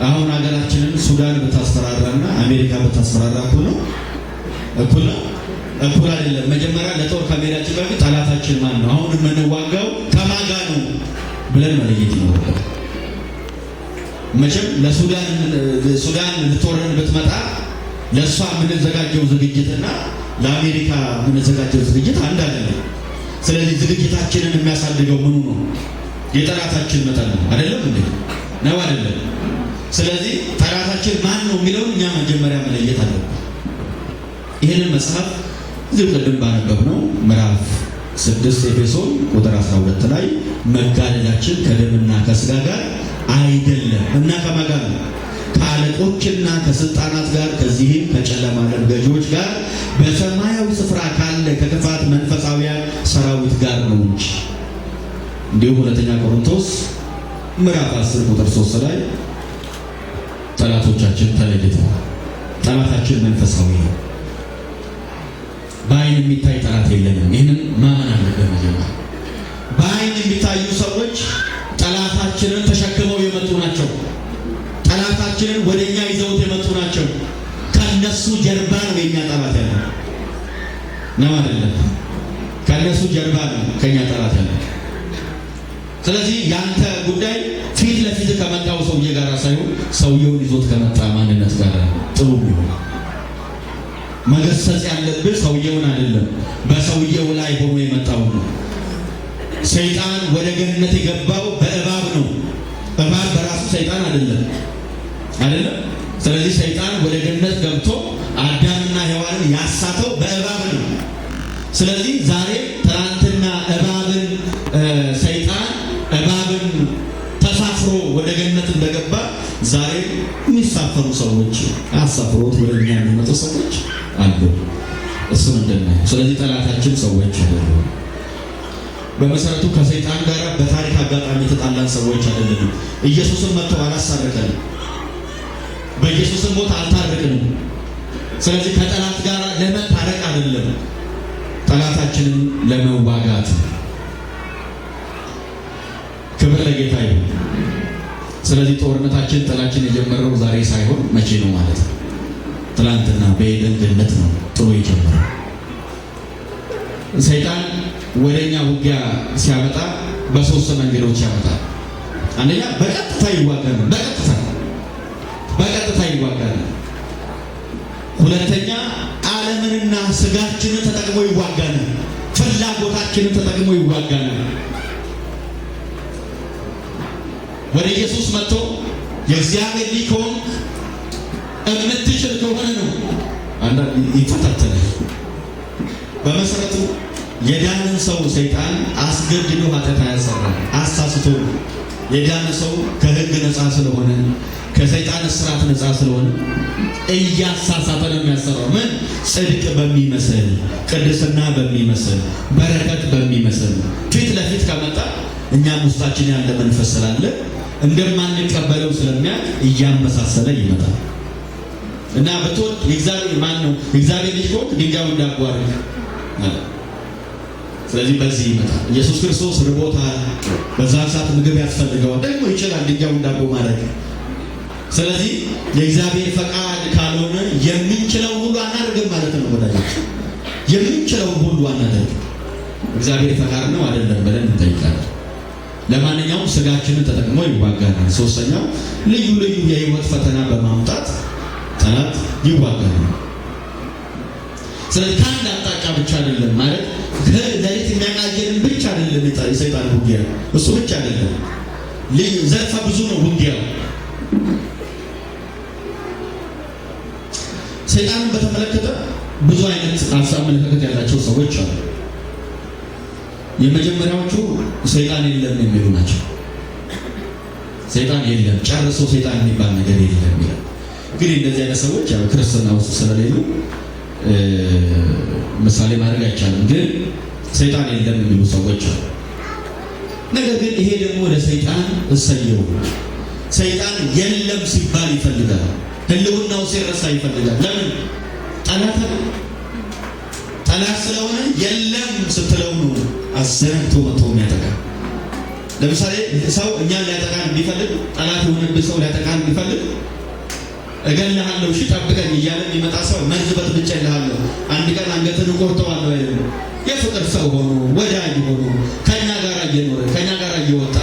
አሁን ሀገራችንን ሱዳን በታስፈራራና አሜሪካ በታስፈራራ እኩል አይደለም። መጀመሪያ ለጦር ከመሄዳችን በፊት ጠላታችን ማን ነው? አሁን የምንዋጋው ከማን ጋር ነው ብለን መለየት ይኖርብናል። መቼም ለሱዳን ልትወረን ብትመጣ ለእሷ የምንዘጋጀው ዝግጅትና ለአሜሪካ የምንዘጋጀው ዝግጅት አንድ አይደለም። ስለዚህ ዝግጅታችንን የሚያሳድገው ምኑ ነው? የጠላታችን መጠን ነው። አይደለም እንዴ? ነው አይደለም? ስለዚህ ጠላታችን ማን ነው የሚለውን እኛ መጀመሪያ መለየት አለብን። ይህንን መጽሐፍ እዚሁ ቅድም ባነበብነው ምዕራፍ 6 ኤፌሶን ቁጥር 12 ላይ መጋደላችን ከደምና ከሥጋ ጋር አይደለም እና ከማን ጋር ነው? ከአለቆችና ከስልጣናት ጋር ከዚህም ከጨለማ ዓለም ገዢዎች ጋር በሰማያዊ ስፍራ ካለ ከክፋት መንፈሳዊያን ሰራዊት ጋር ነው እንጂ። እንዲሁ ሁለተኛ ቆሮንቶስ ምዕራፍ 10 ቁጥር 3 ላይ ጠላቶቻችን ተለይተዋል። ጠላታችን መንፈሳዊ ነው። በአይን የሚታይ ጠላት የለንም። ይህንን ማመን አለብን። መጀመሪያ በአይን የሚታዩ ሰዎች ጠላታችንን ተሸክመው የመጡ ናቸው። ጠላታችንን ወደኛ ይዘውት የመጡ ናቸው። ከነሱ ጀርባ ነው የኛ ጠላት ያለው ነው አይደለም? ከነሱ ጀርባ ነው ከኛ ጠላት ያለው። ስለዚህ ያንተ ጉዳይ ፊት ለፊት ከመጣው ሰውዬ ጋር ሳይሆን ሰውየውን ይዞት ከመጣ ማንነት ጋር ጥሩ ይሆናል። መገሰጽ ያለብህ ሰውየውን አይደለም፣ በሰውየው ላይ ሆኖ የመጣው ነው። ሰይጣን ወደ ገነት የገባው በእባብ ነው። እባብ በራሱ ሰይጣን አይደለም። ስለዚህ ሰይጣን ወደ ገነት ገብቶ አዳምና ሔዋንን ያሳተው በእባብ ነው። ስለዚህ ዛሬ ትናንትና ሰይጣን እባብን ተሳፍሮ ወደ ገነት እንደገባ ዛሬ የሚሳፈሩ ሰዎች አሳፍሮት ወደ እኛ የሚመጡ ሰዎች አሉ። እሱ ምንድነው? ስለዚህ ጠላታችን ሰዎች አይደሉም። በመሰረቱ ከሰይጣን ጋር በታሪክ አጋጣሚ የተጣላን ሰዎች አይደለም። ኢየሱስን መጥቶ አላሳረከንም። በኢየሱስን ሞት አልታረቅንም። ስለዚህ ከጠላት ጋር ለመታረቅ አይደለም፣ ጠላታችንን ለመዋጋት። ክብር ለጌታ ይሁን። ስለዚህ ጦርነታችን ጥላችን የጀመረው ዛሬ ሳይሆን መቼ ነው ማለት ነው? ትላንትና በኤደን ገነት ነው ጥሩ የጀመረው። ሰይጣን ወደኛ ውጊያ ሲያመጣ በሶስት መንገዶች ያመጣል። አንደኛ በቀጥታ ይዋጋል፣ በቀጥታ ይዋጋል። ሁለተኛ ዓለምንና ስጋችንን ተጠቅሞ ይዋጋል፣ ፍላጎታችንን ተጠቅሞ ይዋጋል። ወደ ኢየሱስ መጥቶ የእግዚአብሔር ልጅ ከሆንክ የምትችል ከሆነ ነው አንዳንድ ይፈታተናል። በመሰረቱ የዳንን ሰው ሰይጣን አስገድዶ ኃጢአት አያሰራም። አሳስቶ የዳነ ሰው ከሕግ ነፃ ስለሆነ ከሰይጣን እስራት ነፃ ስለሆነ እያሳሳተ ነው የሚያሰራው። ምን ጽድቅ በሚመስል ቅድስና በሚመስል በረከት በሚመስል ፊት ለፊት ከመጣ እኛም ውስጣችን ያለ መንፈስ ስላለ እንደማንቀበለው ስለሚያውቅ እያመሳሰለ ይመጣል እና በቶት እግዚአብሔር ማን ነው? እግዚአብሔር ልጅ ነው ድንጋዩን ዳቦ አድርግ ማለት። ስለዚህ በዚህ ይመጣል። ኢየሱስ ክርስቶስ ርቦታል፣ በዛ ሰዓት ምግብ ያስፈልገዋል፣ ደግሞ ይችላል ድንጋዩን ዳቦ ማድረግ። ስለዚህ የእግዚአብሔር ፈቃድ ካልሆነ የምንችለው ሁሉ አናደርግም ማለት ነው ወዳጆች። የምንችለው ሁሉ አናደርግም። እግዚአብሔር ፈቃድ ነው አይደለም ብለን እንጠይቃለን። ለማንኛውም ስጋችንን ተጠቅሞ ይዋጋናል። ሶስተኛው ልዩ ልዩ የህይወት ፈተና በማምጣት ጠላት ይዋጋናል። ስለዚህ ከአንድ አቅጣጫ ብቻ አይደለም ማለት ለሊት የሚያቃየንን ብቻ አይደለም የሰይጣን ውጊያ፣ እሱ ብቻ አይደለም። ልዩ ዘርፈ ብዙ ነው ውጊያው። ሰይጣንን በተመለከተ ብዙ አይነት አመለካከት ያላቸው ሰዎች አሉ። የመጀመሪያዎቹ ሰይጣን የለም የሚሉ ናቸው። ሰይጣን የለም ጨርሶ ሰይጣን የሚባል ነገር የለም ይላል። እንግዲህ እንደዚህ አይነት ሰዎች ያው ክርስትና ውስጥ ስለሌሉ ምሳሌ ማድረግ አይቻልም። ግን ሰይጣን የለም የሚሉ ሰዎች አሉ። ነገር ግን ይሄ ደግሞ ለሰይጣን እሰየው። ሰይጣን የለም ሲባል ይፈልጋል፣ ህልውናው ሲረሳ ይፈልጋል። ለምን? ጠላት ስለሆነ የለም ስትለው ነው አዘናግቶ መጥቶ የሚያጠቃ። ለምሳሌ ሰው እኛን ሊያጠቃን ቢፈልግ ጠላት የሆነብህ ሰው ሊያጠቃን ቢፈልግ እገልሃለሁ እሺ ጠብቀኝ እያለ የሚመጣ ሰው መርዝ በጥብጬ እልሃለሁ አንድ ቀን አንገትን እቆርጠዋለሁ አይደለም። የፍቅር ሰው ሆኖ ወዳጅ ሆኖ ከኛ ጋር እየኖረ ከኛ ጋር እየወጣ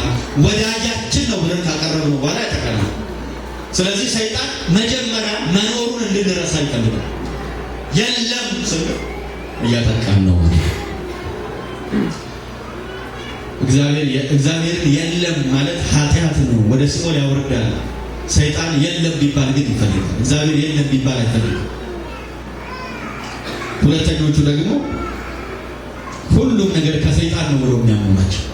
ወዳጃችን ነው ብለን ካቀረብነው በኋላ ያጠቃናል። ስለዚህ ሰይጣን መጀመሪያ መኖሩን እንድንረሳ ይፈልጋል። የለም ስለ እያጠቃን ነው። እግዚአብሔር የለም ማለት ኃጢአት ነው፣ ወደ ሲኦል ያወርዳል። ሰይጣን የለም ቢባል ግን ይፈልጋል። እግዚአብሔር የለም ቢባል አይፈልግም። ሁለተኞቹ ደግሞ ሁሉም ነገር ከሰይጣን ነው ብለው የሚያምኑ ናቸው።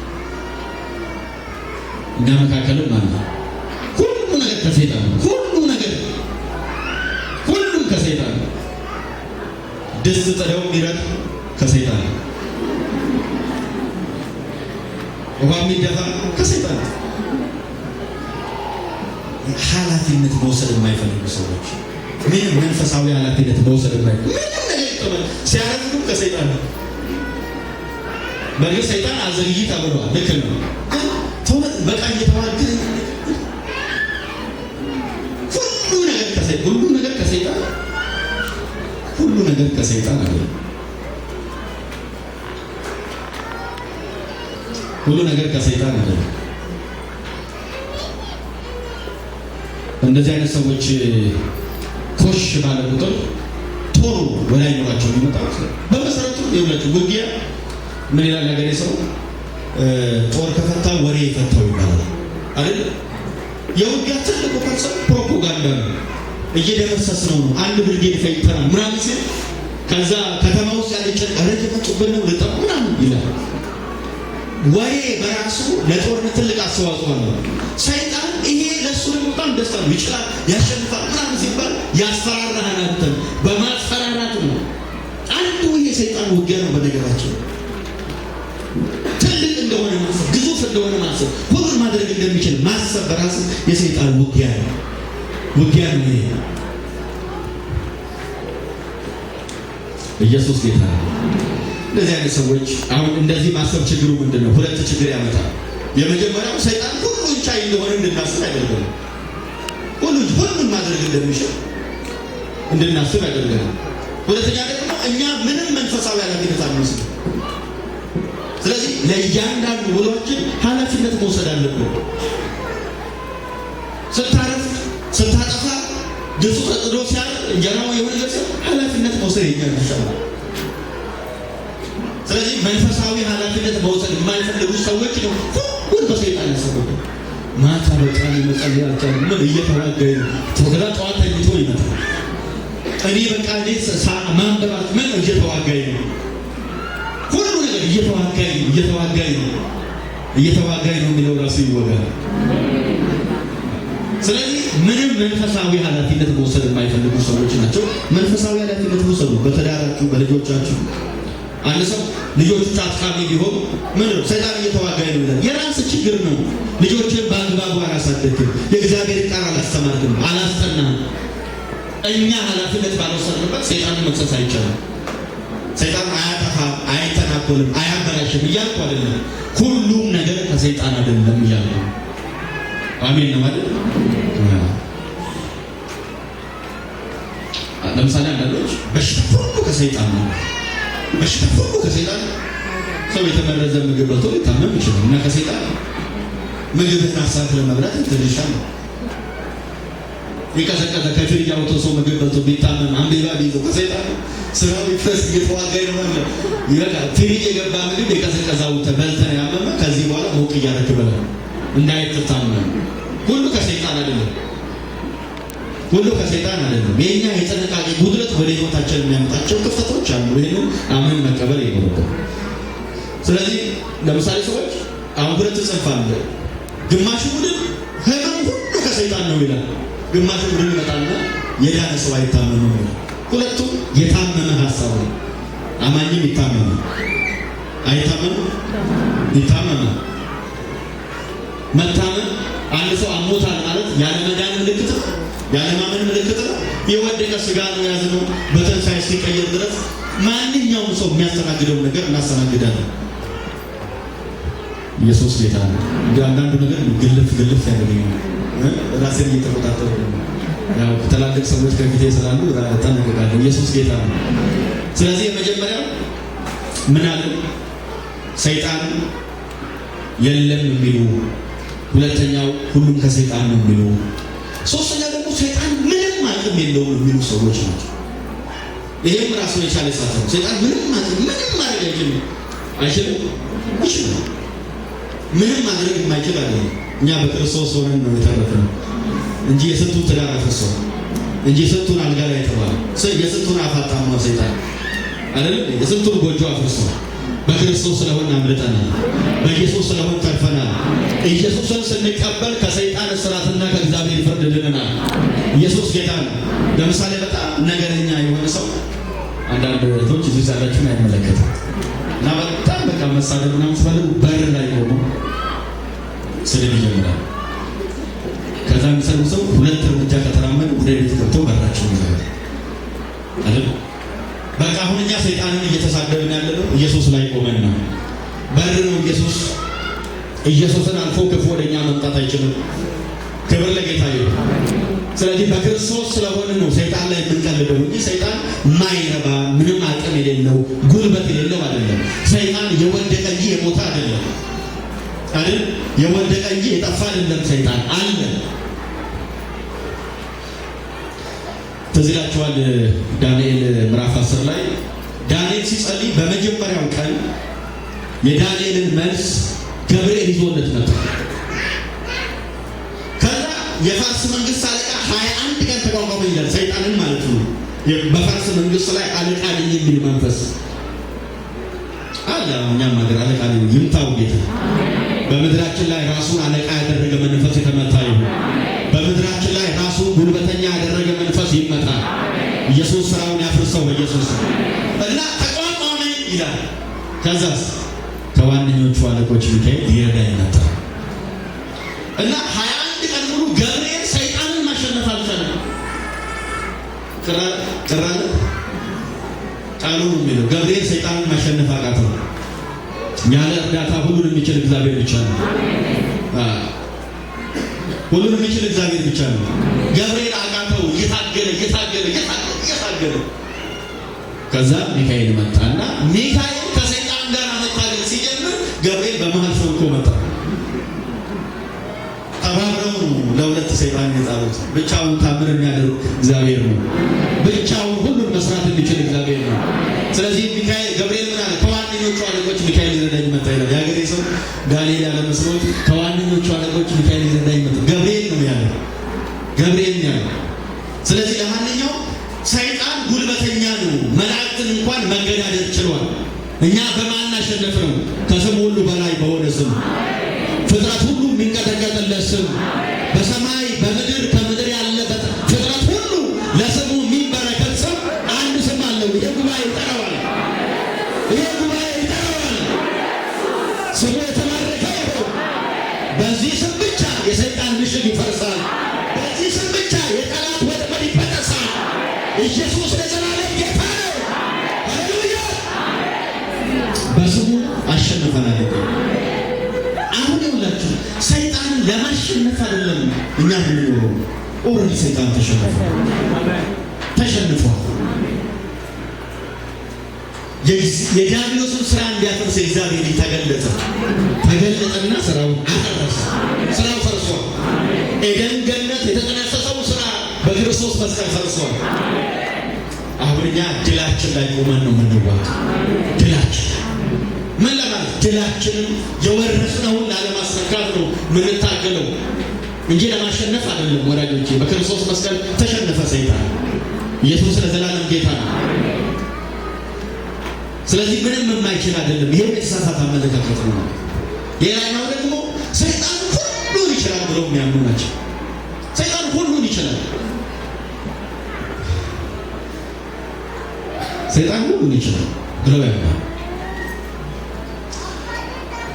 እኛ መካከልም ማለት ነው ሁሉ ነገር ከሰይጣን ነው። ሁሉም ከሰይጣን ነው። ድስት ጥደው የሚረድ ከሰይጣን ነው። ውሃ የሚደፋ ከሰይጣን ነው። ኃላፊነት መውሰድ የማይፈልጉ ሰዎች ምንም መንፈሳዊ ኃላፊነት መውሰድ የማይፈልጉ ምንም ነገር ይቀበል ሲያደርጉ ከሰይጣን ነው። በእርግጥ ሰይጣን አዘግይ ተብሏል። ልክ ነው። በቃ እየተዋገ ሁሉ ነገር ከሰይጣን አይደለም። ሁሉ ነገር ከሰይጣን አይደለም። እንደዚህ አይነት ሰዎች ኮሽ ባለ ቁጥር ቶሎ ወላይ ኖራቸው የሚመጣው በመሰረቱ የሁለቱ ውጊያ ምን ይላል ያገሬ ሰው ጦር ከፈታ ወሬ የፈታው ይባላል አይደል? የውጊያ ትልቁ ኮንሰፕት ፕሮፓጋንዳ ነው። እየደመሰስ ነው አንድ ብርጌድ ፈይተናል ምናምን ሲል ከዛ ከተማ ውስጥ ያለ ጨርቅ ረጅመጡብን ነው ልጠቁ ምናምን ይላል። ወሬ በራሱ ለጦርነት ትልቅ አስተዋጽኦ አለው። ሰይጣን ይሄ ለሱ ደግሞ በጣም ደስታ ነው። ይችላል፣ ያሸንፋል ምናምን ሲባል ያስፈራራሃል። አንተን በማስፈራራት ነው። አንዱ ይሄ ሰይጣን ውጊያ ነው። በነገራችን ትልቅ እንደሆነ ማሰብ፣ ግዙፍ እንደሆነ ማሰብ፣ ሁሉን ማድረግ እንደሚችል ማሰብ በራሱ የሰይጣን ውጊያ ነው። ውጊያ ነው ይሄ። ኢየሱስ ጌታ ነው። እንደዚህ አይነት ሰዎች አሁን እንደዚህ ማሰብ ችግሩ ምንድነው? ሁለት ችግር ያመጣል። የመጀመሪያው ሰይጣን ሁሉን ቻይ እንደሆነ እንድናስብ ያደርጋል። ሁሉን ማድረግ እንደሚችል እንድናስብ ያደርጋል። ሁለተኛ ደግሞ እኛ ምንም መንፈሳዊ ኃላፊነት አንወስድም። ስለዚህ ለእያንዳንዱ ውሏችን ኃላፊነት መውሰድ አለብን። ስታረፍ፣ ስታጠፋ፣ ድስቱ ተጥዶ ሲያር እንጀራው የሆነ ነገር ኃላፊነት መውሰድ የኛ ነው። ስለዚህ መንፈሳዊ ኃላፊነት መውሰድ የማይፈልጉ ሰዎች ነው ሁሉ በሰይጣን ያሰቡት። ማታ በቃል መጸለያቸው ምን እየተዋጋኝ ነው። ተወገዳ ጠዋት ተኝቶ ይመጣል። እኔ በቃ እንዴት ማንበባት ምን እየተዋጋኝ ነው። ሁሉ ነገር እየተዋጋኝ ነው የሚለው ራሱ ይወጋል። ስለዚህ ምንም መንፈሳዊ ኃላፊነት መውሰድ የማይፈልጉ ሰዎች ናቸው። መንፈሳዊ ኃላፊነት መውሰዱ በትዳራችሁ፣ በልጆቻችሁ። አንድ ሰው ልጆቹ አጥቃሚ ቢሆን ምን ነው ሰይጣን እየተዋጋኝ ነው ይላል። የራስ ችግር ነው። ልጆችን በአግባቡ አላሳደግም፣ የእግዚአብሔር ቃል አላስተማርክም፣ አላስጠናም። እኛ ኃላፊነት ባልወሰድንበት ሰይጣንን መክሰስ አይቻልም። ሰይጣን አያጠፋም፣ አይተናኮልም፣ አያበላሽም እያልኩ አይደለም። ሁሉም ነገር ከሰይጣን አይደለም እያልኩ አሜን ነው ማለት። ለምሳሌ አንዳንዶች በሽታ ሁሉ ከሰይጣን ነው። በሽታ ሁሉ ከሰይጣን። ሰው የተመረዘ ምግብ በልቶ ሊታመም ይችላል እና ከሰይጣን ምግብህን አሳት ለመብላት ትንሽ ነው። የቀዘቀዘ ከፍሪጅ አውጥቶ ሰው ምግብ በልቶ ቢታመም አምቤባ ቢይዘው ከሰይጣን ነው። ስራው ይፈስ እየተዋጋኝ ነው ማለት ይበቃል። ፍሪጅ የገባ ምግብ የቀዘቀዛው ተበልተህ ያመመ ከዚህ በኋላ ሞቅ እያደረክ በላ እንዳይታመም። ሁሉ ከሰይጣን አይደለም። የኛ የጥንቃቄ ጉድለት ወደ ህይወታችን የሚያመጣቸው ክፍተቶች አሉ። ይሄንን አመን መቀበል ይኖርብናል። ስለዚህ ለምሳሌ ሰዎች አሁን ሁለት ጽንፍ አለ። ግማሹ ቡድን ህመም ሁሉ ከሰይጣን ነው ይላል። ግማሹ ቡድን ይመጣና የዳነ ሰው አይታመምም ይላል። ሁለቱም የታመመ ሐሳብ ነው። አማኝም ይታመማል፣ አይታመምም፣ ይታመማል። መታመም አንድ ሰው አሞታል ማለት ያለ መዳን ምልክት ነው፣ ያለ ማመን ምልክት ነው። የወደቀ ስጋ ነው ያዝነው በትንሣኤ ሲቀየር ድረስ ማንኛውም ሰው የሚያስተናግደው ነገር እናስተናግዳለን። ኢየሱስ ጌታ ነው። አንዳንዱ ነገር ግልፍ ያደርገኛል። ራሴን እየተቆጣጠርኩ ነው። ያው ትላልቅ ሰዎች ከፊቴ ስላሉ ተነግጋለሁ። ኢየሱስ ጌታ ነው። ስለዚህ የመጀመሪያው ምን አለ? ሰይጣን የለም የሚሉ፣ ሁለተኛው ሁሉም ከሰይጣን ነው የሚሉ፣ ሶስተኛ ደግሞ ሰይጣን ምንም አቅም የለውም የሚሉ ሰዎች ናቸው። ይሄም ራሱ የቻለ ሳት ነው። ሰይጣን ምንም ማድረግ አይችልም። ምንም ማድረግ የማይችል አይደለም። እኛ በክርስቶስ ሆነን ነው የተረፈነው እንጂ የስንቱን ትዳር አፍርሷል እንጂ የስንቱን አልጋ ላይ ተባለ፣ የስንቱን አፋጣማ ሰይጣን አይደለም፣ የስንቱን ጎጆ አፍርሷል። በክርስቶስ ስለሆነ አምልጠናል። በኢየሱስ ስለሆነ ተርፈናል። ኢየሱስን ስንቀበል ከሰይጣን እስራትና ከእግዚአብሔር ፍርድ ድነናል። ኢየሱስ ጌታ ነው። ለምሳሌ በጣም ነገረኛ የሆነ ሰው አንዳንድ እህቶች እዚህ ያላችሁን አይመለከትም እና በጣም በቃ መሳደብ ምናምን ሲፈልጉ በር ላይ ቆሞ ስድብ ይጀምራል። ከዛ የሚሰሩ ሰው ሁለት እርምጃ ከተራመዱ ወደ ቤት ገብቶ በራቸውን ይዘጋል አይደል? በቃ አሁን እኛ ሰይጣንን እየተሳደብን ያለነው ኢየሱስ ላይ ቆመን ነው። በር ነው ኢየሱስ። ኢየሱስን አልፎ ክፉ ወደኛ መምጣት አይችልም። ክብር ለጌታ ይሁን። ስለዚህ በክርስቶስ ስለሆነ ነው ሰይጣን ላይ የምንቀልደው እንጂ ሰይጣን ማይረባ ምንም አቅም የሌለው ጉልበት የሌለው አይደለም። ሰይጣን የወደቀ እንጂ የሞተ አይደለም አይደል? የወደቀ እንጂ የጠፋ አይደለም። ሰይጣን አለ። ትዝ ይላችኋል ዳንኤል ምዕራፍ 10 ላይ ዳንኤል ሲጸልይ በመጀመሪያው ቀን የዳንኤልን መልስ ገብርኤል ይዞለት መጣ። ከዛ የፋርስ መንግስት አለቃ 21 ቀን ተቋቋመ ይላል። ሰይጣንን ማለት ነው። በፋርስ መንግስት ላይ አለቃ ነኝ የሚል መንፈስ አለ። እኛም ሀገር አለቃ ነኝ ይምታው ጌታ። በምድራችን ላይ ራሱን አለቃ ያደረገ መንፈስ የተመታ ይሁን። በምድራችን ላይ ራሱን ጉልበተኛ ያደረገ መንፈስ ይመታ። ኢየሱስ ስራውን ያፍርሰው በኢየሱስ እና ተቋቋመ ይላል። ከዛስ ከዋነኞቹ አለቆች ሚካኤል ሊረዳኝ መጣ እና 21 ቀን ሙሉ ገብርኤል ሰይጣንን ማሸነፍ አልቻለም። ቅራለ ቃሉ ነው የሚለው ገብርኤል ሰይጣንን ማሸነፍ አቃተው። ያለ እርዳታ ሁሉን የሚችል እግዚአብሔር ብቻ ነው። ሁሉን የሚችል እግዚአብሔር ብቻ ነው። ገብርኤል አቃተው። እየታገለ ከዛ ሚካኤል መጣና ሚካኤል ከሰይጣን ጋር መታገል ሲጀምር ገብርኤል በመሃል ሾልኮ መጣ። ተባብረው ለሁለት ሰይጣን የጣሉት። ብቻውን ታምር የሚያደርግ እግዚአብሔር ነው። ብቻውን ሁሉን መስራት የሚችል እግዚአብሔር ነው። ስለዚህ ሚካኤል ገብርኤል ምን አለ? ከዋነኞቹ አለቆች ሚካኤል ሊረዳኝ መጣ ይላል። የሀገሬ ሰው ዳንኤል ያለ መስሎት ከዋነኞቹ አለቆች ሚካኤል ሊረዳኝ መጣ። ገብርኤል ነው ያለው። ገብርኤል ነው ያለው። ስለዚህ ለማንኛውም ሰይጣን ጉልበተኛ ነው። መላእክትን እንኳን መገዳደር ችሏል። እኛ በማን አሸነፍነው? ከስም ሁሉ በላይ በሆነ ስም፣ ፍጥረት ሁሉ የሚንቀጠቀጥለት ስም፣ በሰማይ በምድር ከምድር ያለበት ፍጥረት ሁሉ ለስሙ የሚንበረከት ስም አንድ ስም አለው። ይሄ ጉባኤ ይጠራዋል። ስሙ የተባረከ ይሁን። በዚህ ስም ብቻ የሰይጣን ምሽግ ይፈርሳል። በዚህ ስም ብቻ የጠላት ወጥመድ ይበጠሳል። ኢየሱስ ለዘላለም ጌታ ነው። ሃሌሉያ! በስሙ አሸንፈናል። አሁን ይኸውላችሁ ሰይጣንን ለማሸነፍ አይደለም እኛ የምንኖረው። ኦልሬዲ ሰይጣን ተሸንፏል። የዲያብሎስን ስራ እንዲያፈርስ እግዚአብሔር ተገለጠና ስራውን አፈረሰ። ስራው ፈርሷል። ኤደን ገነት የተጠነሰሰው ስራ በክርስቶስ መስቀል ፈርሷል። አሁን እኛ ድላችን ላይ ቆመን ነው የምንዋጋው። ድላችን ምን ለማለት? ድላችንን የወረስነውን ላለማስነካት ነው የምንታገለው እንጂ ለማሸነፍ አይደለም ወዳጆቼ። በክርስቶስ መስቀል ተሸነፈ ሰይጣን። ኢየሱስ ለዘላለም ጌታ ነው። ስለዚህ ምንም የማይችል አይደለም። ይሄ የተሳሳተ አመለካከት ነው። ሌላኛው ደግሞ ሰይጣን ሁሉን ይችላል ብለው የሚያምኑ ናቸው። ሰይጣን ሁሉን ይችላል። ሰይጣን ሁሉን ይችላል ብለው ያምናሉ።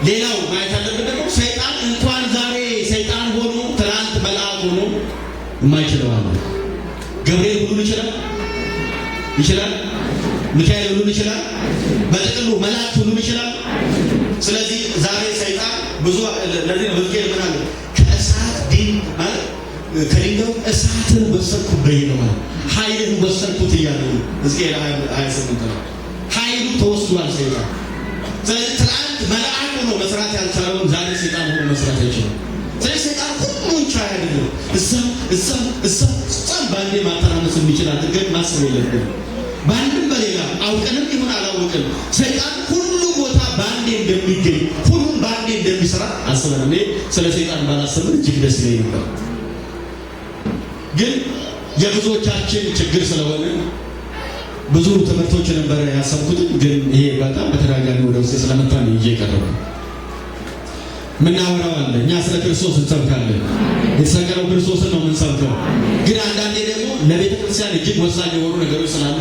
ሌላው ማየት ያለብን ደግሞ ሰይጣን እንኳን ዛሬ ሰይጣን ሆኖ ትናንት መልአክ ሆኖ የማይችለው አለ። ገብርኤል ሁሉን ይችላል። ሚካኤል ሁሉን ይችላል። በጥቅሉ መላእክት ሁሉን ይችላል። ስለዚህ ዛሬ ሰይጣን ብዙ ለዚህ ነው ሕዝቅኤል ምን አለ? ከእሳት ማለት ከድንጋዩ እሳትን ወሰድኩበት ነው ማለት ኃይልን ወሰድኩት እያለ ሕዝቅኤል 28 ነው። ኃይሉ ተወስዷል ሰይጣን። ስለዚህ ትናንት መልአክ ሆኖ መስራት ያልቻለውን ዛሬ ሰይጣን ሆኖ መስራት አይችልም። ስለዚህ ሰይጣን ሁሉን ቻይ አይደለም። እዛም በአንዴ ማተራመስ የሚችል አድርገን ማሰብ የለብንም። በአንድም በሌላ አውቀንም ይሁን አላውቅም ሰይጣን ሁሉ ቦታ በአንዴ እንደሚገኝ ሁሉም በአንዴ እንደሚሰራ አስበን እኔ ስለ ሰይጣን ባላሰብን እጅግ ደስ ይለኝ ነበር። ግን የብዙዎቻችን ችግር ስለሆነ ብዙ ትምህርቶች ነበር ያሰብኩት። ግን ይሄ በጣም በተደጋጋሚ ወደ ውስጥ ስለመጣ ነው ይዤ ቀረብኩ። ምናወራው አለ። እኛ ስለ ክርስቶስ እንሰብካለን። የተሰቀለው ክርስቶስን ነው የምንሰብከው። ግን አንዳንዴ ደግሞ ለቤተ ክርስቲያን እጅግ ወሳኝ የሆኑ ነገሮች ስላሉ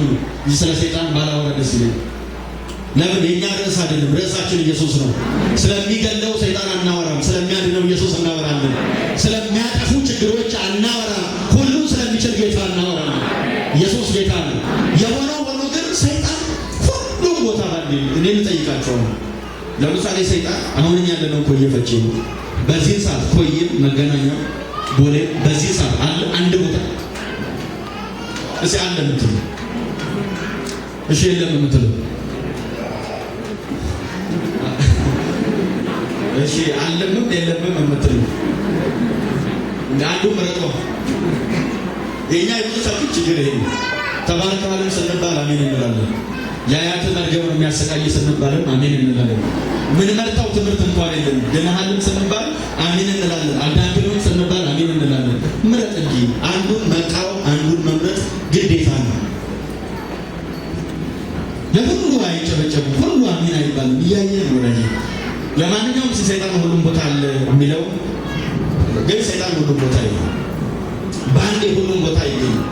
ስለ ሰይጣን ባላወራ ደስ ይለኛል። ለምን? የእኛ ርዕስ አይደለም። ርዕሳችን ኢየሱስ ነው። ስለሚገለው ሰይጣን አናወራም። ስለሚያድነው ኢየሱስ እናወራለን። ስለሚያጠፉ ችግሮች አናወራም። ሁሉም ስለሚችል ጌታ እናወራለን። ኢየሱስ ጌታ ነው። የሆነው ሆኖ ግን ሰይጣን ሁሉም ቦታ ባንዴ እኔ ልጠይቃቸው ነው። ለምሳሌ ሰይጣን አሁን እኛ ያለነው ኮዬ ፈቼ ነው። በዚህ ሰዓት ኮዬ መገናኛ ቦሌ በዚህ ሰዓት አለ አንድ ቦታ እሺ አለ የምትሉ እሺ የለም የምትሉ እሺ አለምም የለምም የምትሉ አንዱ መረጦ የኛ የብዙዎቻችን ችግር ይሄ ነው። ተባርከዋልን ስንባል አሜን እንላለን። የአያትን መርገም የሚያሰቃይ ስንባልም አሜን እንላለን። ምን መርጣው ትምህርት እንኳን የለም። ደህናሃልን ስንባል አሜን እንላለን። አዳምጥልን ስንባል አሜን እንላለን። ምረጥ እንጂ አንዱን መቃወም አንዱን መምረጥ ግዴታ ነው። ለሁሉ አይጨበጨቡ፣ ሁሉ አሜን አይባልም። እያየን ነው ወዳጅ። ለማንኛውም ሰይጣን ሁሉም ቦታ አለ የሚለው ግን ሰይጣን ሁሉም ቦታ ይገኛል። በአንዴ ሁሉም ቦታ ይገኛል።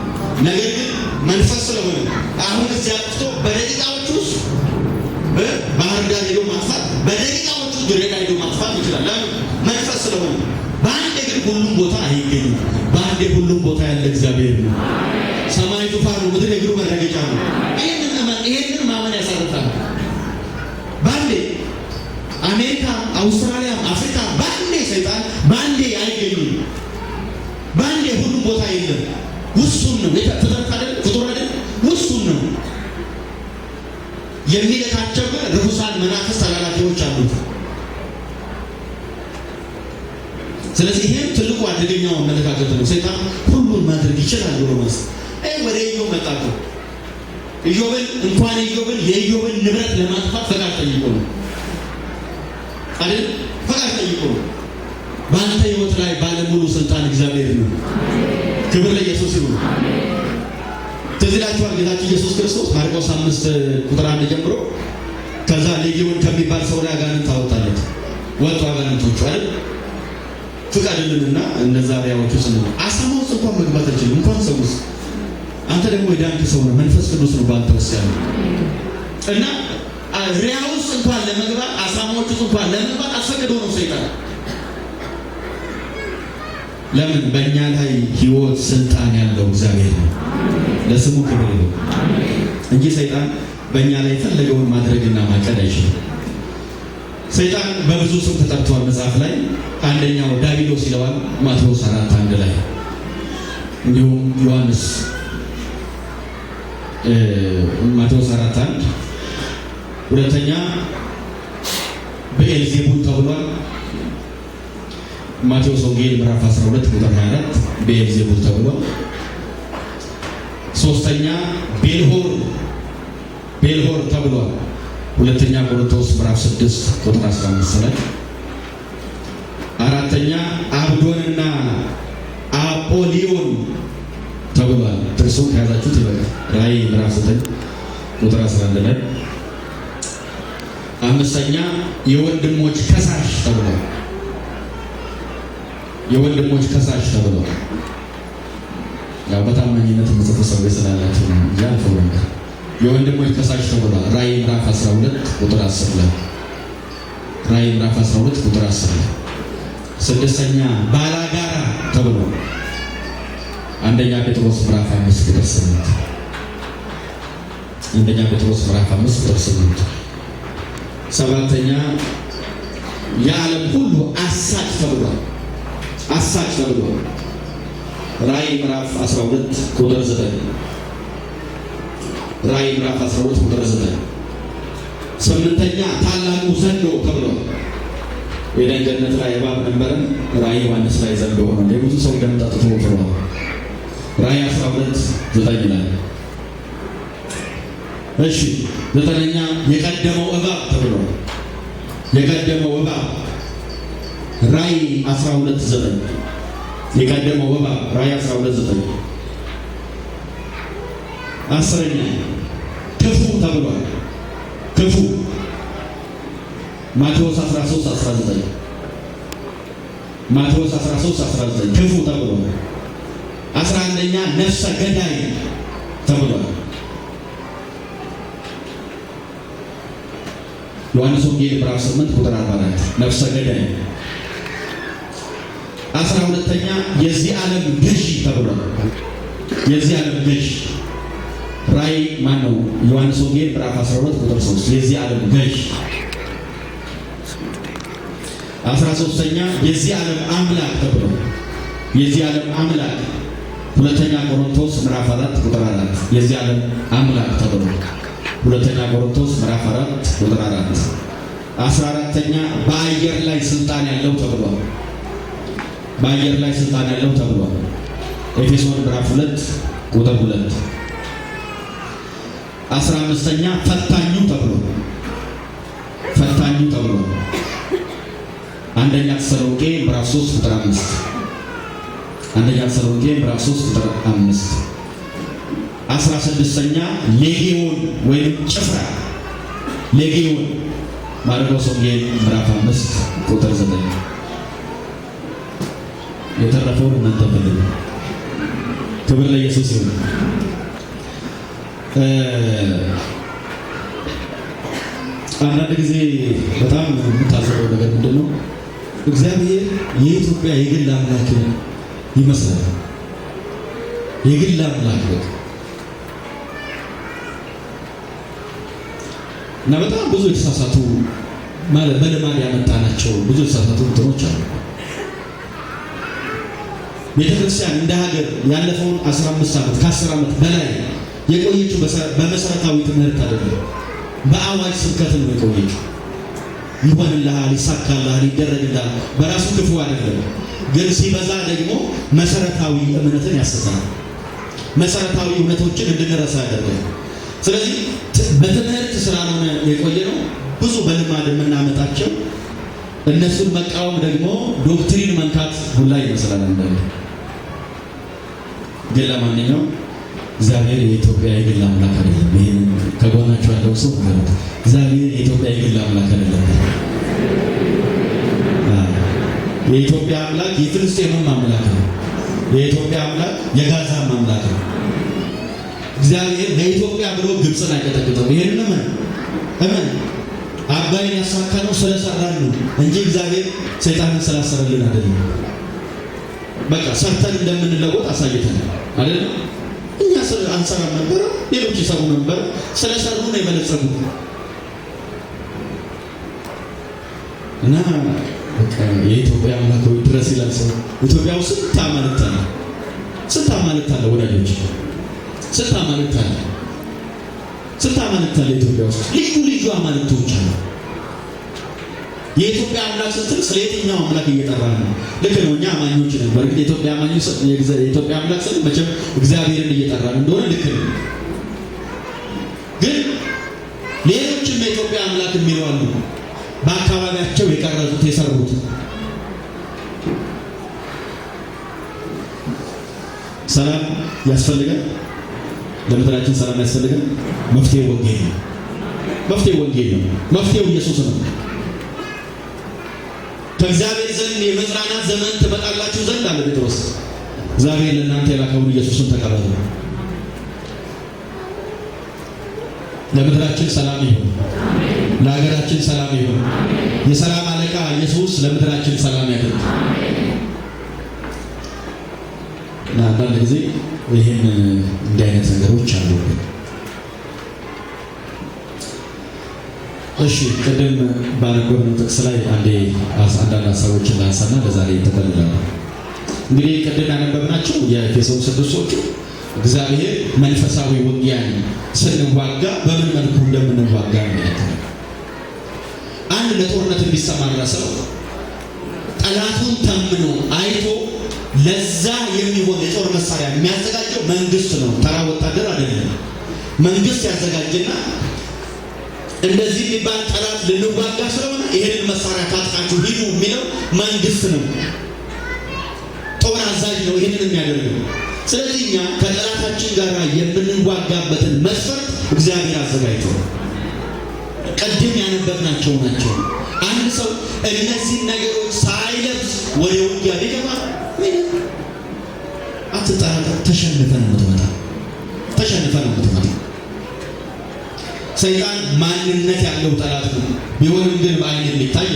ነገር ግን መንፈስ ስለሆነ አሁን እዚያ አጥፍቶ በደቂቃዎች ውስጥ ባህር ዳር ሄዶ ማጥፋት በደቂቃዎች ውስጥ ድሬዳ ሄዶ ማጥፋት ይችላል። ለምን? መንፈስ ስለሆነ። በአንዴ ግን ሁሉም ቦታ አይገኝም። በአንዴ ሁሉም ቦታ ያለ እግዚአብሔር ነው። ሰማይ ዙፋኑ፣ ምድር የእግሩ መረገጫ ነው። ይሄንን ማመን ያሳርፋል። በአንዴ አሜሪካ፣ አውስትራሊያ፣ አፍሪካ በአንዴ ሰይጣን በአንዴ አይገኝም። በአንዴ ሁሉም ቦታ የለም። ውሱን ነው። ፍጥረት አይደል? ፍጡር አይደል? ውሱን ነው። የሚለካቸው ግን ርኩሳን መናፍስት ተላላኪዎች አሉት። ስለዚህ ይሄም ትልቁ አደገኛው አመለካከት ነው። ሰይጣን ሁሉን ማድረግ ይችላል ብሎ ማለት ወደ ኢዮብ መጣኩ። ኢዮብን እንኳን ኢዮብን የኢዮብን ንብረት ለማጥፋት ፈቃድ ጠይቆ ነው አይደል? ፈቃድ ጠይቆ ነው። በአንተ ሕይወት ላይ ባለሙሉ ስልጣን እግዚአብሔር ነው። ክብር ለኢየሱስ ይሁን። ትዝ ይላችኋል ጌታችን ኢየሱስ ክርስቶስ ማርቆስ 5:1 ጀምሮ ከዛ ሌጊዮን ከሚባል ሰው ላይ አጋንንት አወጣለት። ወጡ አጋንንቶቹ አይደል? ፍቃድልንና እነዛ ሪያዎቹ ስንል አሳማው ውስጥ እንኳን መግባት አይችልም። እንኳን ሰው ውስጥ አንተ ደግሞ የዳንክ ሰው ነው። መንፈስ ቅዱስ ነው ባንተ ውስጥ ያለው እና ሪያ ውስጥ እንኳን ለመግባት አሳማዎቹ እንኳን ለመግባት አስፈቅዶ ነው ሰይጣን። ለምን? በእኛ ላይ ሕይወት ስልጣን ያለው እግዚአብሔር ነው። ለስሙ ክብር ይሁን እንጂ ሰይጣን በእኛ ላይ ፈለገውን ማድረግና ማቀድ አይችልም። ሰይጣን በብዙ ስም ተጠርቷል መጽሐፍ ላይ። አንደኛው ዳቢሎስ ይለዋል ማቴዎስ 4:1 ላይ፣ እንዲሁም ዮሐንስ ማቴዎስ 4:1፣ ሁለተኛ በኤልዜቡል ተብሏል ማቴዎስ ወንጌል ምዕራፍ 12 ቁጥር 24 በኤልዜቡል ተብሏል። ሶስተኛ ቤልሆር ተብሏል ሁለተኛ ቆሮንቶስ ምዕራፍ 6 ቁጥር 15 ላይ። አራተኛ አብዶንና አጶሊዮን ተብሏል። ጥቅሱን ከያዛችሁት ይበቃል። ራእይ ምዕራፍ 9 ቁጥር 11 ላይ። አምስተኛ የወንድሞች ከሳሽ ተብሏል። የወንድሞች ከሳሽ ተብሏል። ያው በታማኝነት የምጽፉ ሰዎች ስላላችሁ ነው ያልፈው ነገር። የወንድሞች ከሳሽ ተብሏል። ራእይ ምዕራፍ 12 ቁጥር 10 ላይ። ራእይ ምዕራፍ 12 ቁጥር 10 ላይ። ስድስተኛ ባላጋራ ተብሏል። አንደኛ ጴጥሮስ ምዕራፍ 5 ቁጥር 8። አንደኛ ጴጥሮስ ምዕራፍ 5 ቁጥር 8። ሰባተኛ የዓለም ሁሉ አሳች ተብሏል። አሳች ተብሏል። ራእይ ምዕራፍ 12 ቁጥር 9 ራእይ ምዕራፍ 12 ቁጥር 9 ስምንተኛ ታላቁ ዘንዶ ተብሏል። የኤደን ገነት ላይ እባብ ነበረን። ራእይ ዮሐንስ ላይ ዘንዶ ሆነ። የብዙ ሰው ደም ጠጥቶ ወፍሯል። ራእይ 12:9 ላይ እሺ። ዘጠነኛ የቀደመው እባብ ተብሏል። የቀደመው እባብ ራእይ 12:9 የቀደመው እባብ ራእይ 12:9 አስረኛ ክፉ ተብሏል። ክፉ ማቴዎስ 13:19 ማቴዎስ 13:19 ክፉ ተብሏል። 11ኛ ነፍሰ ገዳይ ተብሏል። ዮሐንስ ወንጌል ምዕራፍ 8 ቁጥር 44 ነፍሰ ገዳይ። 12ኛ የዚህ ዓለም ገዢ ተብሏል። የዚህ ዓለም ገዢ ራእይ ማነው? ዮሐንስ ወንጌል ምዕራፍ 12 ቁጥር 3 የዚህ ዓለም ገዢ። 13ኛ የዚህ ዓለም አምላክ ተብሏል። የዚህ ዓለም አምላክ ሁለተኛ ቆሮንቶስ ምዕራፍ 4 ቁጥር 4 የዚህ ዓለም አምላክ ተብሏል። ሁለተኛ ቆሮንቶስ ምዕራፍ 4 ቁጥር 4 14ኛ በአየር ላይ ስልጣን ያለው ተብሏል። በአየር ላይ ስልጣን ያለው ተብሏል። ኤፌሶን ምዕራፍ 2 ቁጥር 2 15ኛ ፈታኙ ተብሏል። ፈታኙ ተብሏል። አንደኛ ተሰሎንቄ ምዕራፍ 3 ቁጥር 5 አንደኛ ተሰሎንቄ ምዕራፍ 3 ቁጥር 5 16ኛ ሌጊዮን ወይም ጭፍራ ሌጊዮን ማርቆስ ወንጌል ምዕራፍ 5 ቁጥር 9 የተረፈውን እናንተ ፈልጉ። ክብር ለኢየሱስ ይሁን። አንዳንድ ጊዜ በጣም የምታዘበው ነገር ምንድን ነው? እግዚአብሔር የኢትዮጵያ የግል አምላክ ይመስላል። የግል አምላክ በቃ እና በጣም ብዙ የተሳሳቱ ማለት በልማድ ያመጣናቸው ብዙ የተሳሳቱ እንትኖች አሉ። ቤተክርስቲያን እንደ ሀገር ያለፈውን 15 ዓመት ከ10 ዓመት በላይ የቆየችው በመሰረታዊ ትምህርት አይደለም፣ በአዋጅ ስብከት ነው የቆየችው። ይሆንልሃል፣ ይሳካልሃል፣ ይደረግልሃል በራሱ ክፉ አይደለም፣ ግን ሲበዛ ደግሞ መሰረታዊ እምነትን ያስታል። መሰረታዊ እውነቶችን እንድንረሳ ያደርጋል። ስለዚህ በትምህርት ስላልሆነ የቆየ ነው ብዙ በልማድ የምናመጣቸው እነሱን መቃወም ደግሞ ዶክትሪን መንካት ሁላ ይመስላል። አንዳንድ ግን ለማንኛውም እግዚአብሔር የኢትዮጵያ የግል አምላክ አይደለም። ይሄን ከጎናችሁ ያለው ሰው ማለት እግዚአብሔር የኢትዮጵያ የግል አምላክ አይደለም። የኢትዮጵያ አምላክ የፍልስጤምም አምላክ ነው። የኢትዮጵያ አምላክ የጋዛም አምላክ ነው። እግዚአብሔር ለኢትዮጵያ ብሎ ግብፅን አይቀጠቅጠው። ይሄን እመን አባይን ያሳካነው ስለሰራን ነው እንጂ እግዚአብሔር ሰይጣንን ስላሰረልን አይደለም። በቃ ሰርተን እንደምንለወጥ አሳይተናል አይደል? እኛ አንሰራም ነበር፣ ሌሎች ይሰሩ ነበር። ስለሰሩ ነው የበለጸጉት። እና በቃ የኢትዮጵያ አምላክ ሆይ ድረስ ይላል ሰው። ኢትዮጵያ ውስጥ ስንት አማልክት አለ፣ ስንት አማልክት አለ ወዳጆች፣ ስንት አማልክት አለ፣ ስንት አማልክት አለ ኢትዮጵያ ውስጥ ልዩ ልዩ አማልክቶች አሉ። የኢትዮጵያ አምላክ ስትል ስለ የትኛው አምላክ እየጠራ ነው? ልክ ነው፣ እኛ አማኞች ነን። በእርግጥ የኢትዮጵያ አማኞች የኢትዮጵያ አምላክ ስትል መቼም እግዚአብሔርን እየጠራን እንደሆነ ልክ ነው። ግን ሌሎችም የኢትዮጵያ አምላክ የሚሉ አሉ፣ በአካባቢያቸው የቀረጹት የሰሩት። ሰላም ያስፈልጋል፣ ለምድራችን ሰላም ያስፈልጋል። መፍትሄው ወንጌል ነው። መፍትሄው ወንጌል ነው። መፍትሄው ኢየሱስ ነው። ከእግዚአብሔር ዘንድ የመጽናናት ዘመን ትመጣላችሁ ዘንድ አለ ጴጥሮስ። እግዚአብሔር ለእናንተ የላከውን ኢየሱስን ተቀበሉ። ለምድራችን ሰላም ይሁን፣ ለሀገራችን ሰላም ይሁን። የሰላም አለቃ ኢየሱስ ለምድራችን ሰላም ያደርግ። እና አንዳንድ ጊዜ ይህን እንዲህ አይነት ነገሮች አሉ። እሺ ቅድም ባነበብነው ጥቅስ ላይ አንዳንድ ሀሳቦችን ላንሳና ለዛሬ እንጠቀልላለን። እንግዲህ ቅድም ያነበብናቸው የኤፌሶን 6ዎቹ እግዚአብሔር መንፈሳዊ ውጊያን ስንዋጋ በምን መልኩ እንደምንዋጋ ነው። አንድ ለጦርነት የሚሰማራ ሰው ጠላቱን ተምኖ አይቶ ለዛ የሚሆን የጦር መሳሪያ የሚያዘጋጀው መንግስት ነው። ተራ ወታደር አይደለም። መንግስት ያዘጋጅና እንደዚህ የሚባል ጠላት ልንዋጋ ስለሆነ ይሄንን መሳሪያ ታጥቃችሁ ሂዱ የሚለው መንግስት ነው። ጦር አዛዥ ነው ይሄንን የሚያደርገው። ስለዚህ እኛ ከጠላታችን ጋር የምንዋጋበትን መስፈርት እግዚአብሔር አዘጋጅቶ ቀድም ያነበብናቸው ናቸው። አንድ ሰው እነዚህ ነገሮች ሳይለብስ ወደ ውጊያ ቢገባ ምንም አትጠራጠር፣ ተሸንፈን ነው የምትመጣው። ሰይጣን ማንነት ያለው ጠላት ነው። ቢሆንም ግን በአይን የሚታይ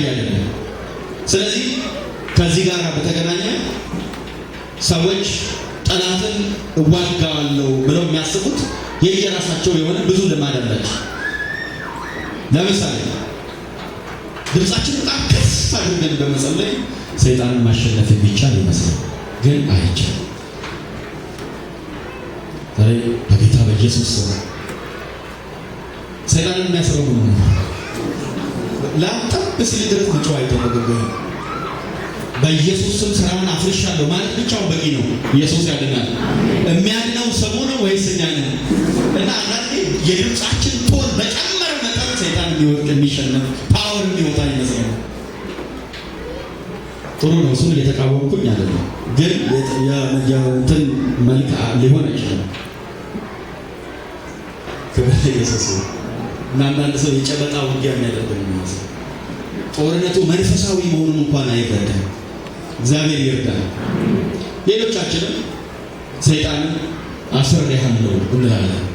አይደለም። ስለዚህ ከዚህ ጋር በተገናኘ ሰዎች ጠላትን እዋጋዋለሁ ብለው የሚያስቡት የየራሳቸው የሆነ ብዙ ልማድ አላቸው። ለምሳሌ ድምፃችን በጣም ከፍ አድርገን በመጸለይ ሰይጣንን ማሸነፍ የሚቻል ይመስላል፣ ግን አይቻልም። ዛሬ በጌታ በኢየሱስ ስም ሰይጣንን የሚያስረው ነው። ለአንተም በስል ድረስ መጫው አይደረግብህም። በኢየሱስ ስም ስራውን አፍርሻለሁ ማለት ብቻውን በቂ ነው። ኢየሱስ ያድናል። የሚያድነው ሰሙ ነው ወይስ እኛ ነን? እና አንዳንዴ የድምፃችን ቶን በጨመረ መጠን ሰይጣን የሚወድቅ የሚሸነፍ ፓወር የሚወጣ ይመስላል። ጥሩ ነው። እሱን እየተቃወምኩኝ አይደለም፣ ግን የእንትን መልክ ሊሆን አይችልም። ክብር ለኢየሱስ። እና አንዳንድ ሰው የጨበጣ ውጊያ የሚያደርግ ነው የሚመስለው። ጦርነቱ መንፈሳዊ መሆኑን እንኳን አይረዳም። እግዚአብሔር ይርዳል። ሌሎቻችንም ሰይጣንን አስሬሃለሁ እንላለን።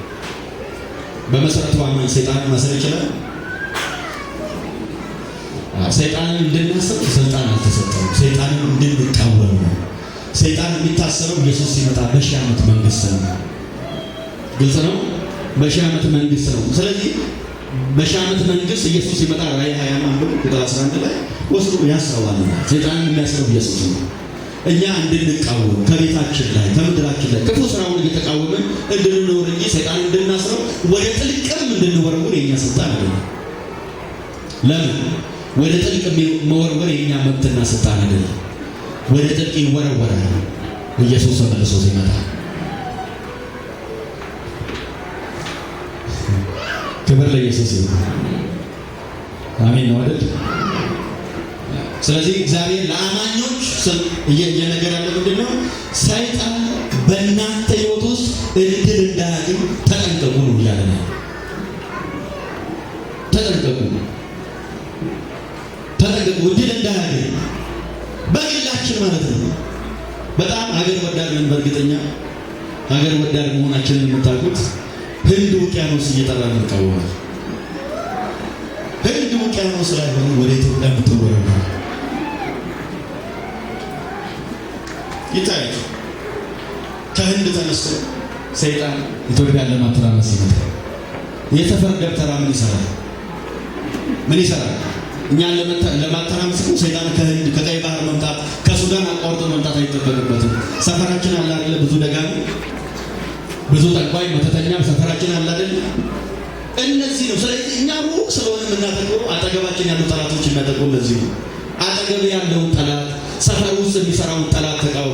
በመሰረቱ አማኝ ሰይጣንን ማሰር ይችላል? ሰይጣንን እንድናስብ ስልጣን አልተሰጠንም። ሰይጣንን እንድንቃወም ነው። ሰይጣን የሚታሰረው ኢየሱስ ሲመጣ በሺህ ዓመት መንግስት ነው። ግልጽ ነው። በሺህ ዓመት መንግስት ነው። ስለዚህ በሺህ ዓመት መንግስት ኢየሱስ ሲመጣ ራዕይ 21 ቁጥር 11 ላይ ወስዶ ያስረዋል። ሰይጣንን የሚያስረው ኢየሱስ ነው። እኛ እንድንቃወም ከቤታችን ላይ ከምድራችን ላይ ክፉ ስራውን እየተቃወምን እንድንኖር እንጂ ሰይጣን እንድናስረው ወደ ጥልቅም እንድንወረውር የኛ ስልጣን አይደለም። ለምን? ወደ ጥልቅ መወርወር የኛ መብትና ስልጣን አይደለም። ወደ ጥልቅ ይወረወራል ኢየሱስ ተመልሶ ሲመጣ። ክብር ለኢየሱስ ይሁን። አሜን ነው አይደል? ስለዚህ እግዚአብሔር ለአማኞች እየነገረ ያለው ምንድነው? ሰይጣን በእናንተ ህይወት ውስጥ እድል እንዳያገኝ ተጠንቀቁ ነው እያለ ነው። ተጠንቀቁ፣ እድል እንዳያገኝ በግላችን ማለት ነው። በጣም ሀገር ወዳድ ነን። በእርግጠኛ ሀገር ወዳድ መሆናችንን የምታውቁት ህንድ ውቅያኖስ እየጠራን እንቃወማለን። ህንድ ውቅያኖስ ላይ ሆነ ወደ ኢትዮጵያ የምትወረዱ ይታይ። ከህንድ ተነስቶ ሰይጣን ኢትዮጵያን ለማተራመስ ይመጣል። የሰፈር ደብተራ ምን ይሰራል? እኛን ለማተራመስ ነው። ሰይጣን ከህንድ ከቀይ ባህር መምጣት ከሱዳን አቋርጦ መምጣት አይጠበቅበትም። ሰፈራችን አለ አይደለ? ብዙ ደጋሚ፣ ብዙ ጠንቋይ፣ መተተኛ ሰፈራችን አለ አይደለ? እነዚህ ነው። ስለዚህ እኛ ሩቅ ስለሆነ የምናተኩረው አጠገባችን ያሉ ጠላቶች የሚያጠቁ እነዚህ ነው። አጠገብ ያለውን ጠላት፣ ሰፈር ውስጥ የሚሰራውን ጠላት ተቃወሙ።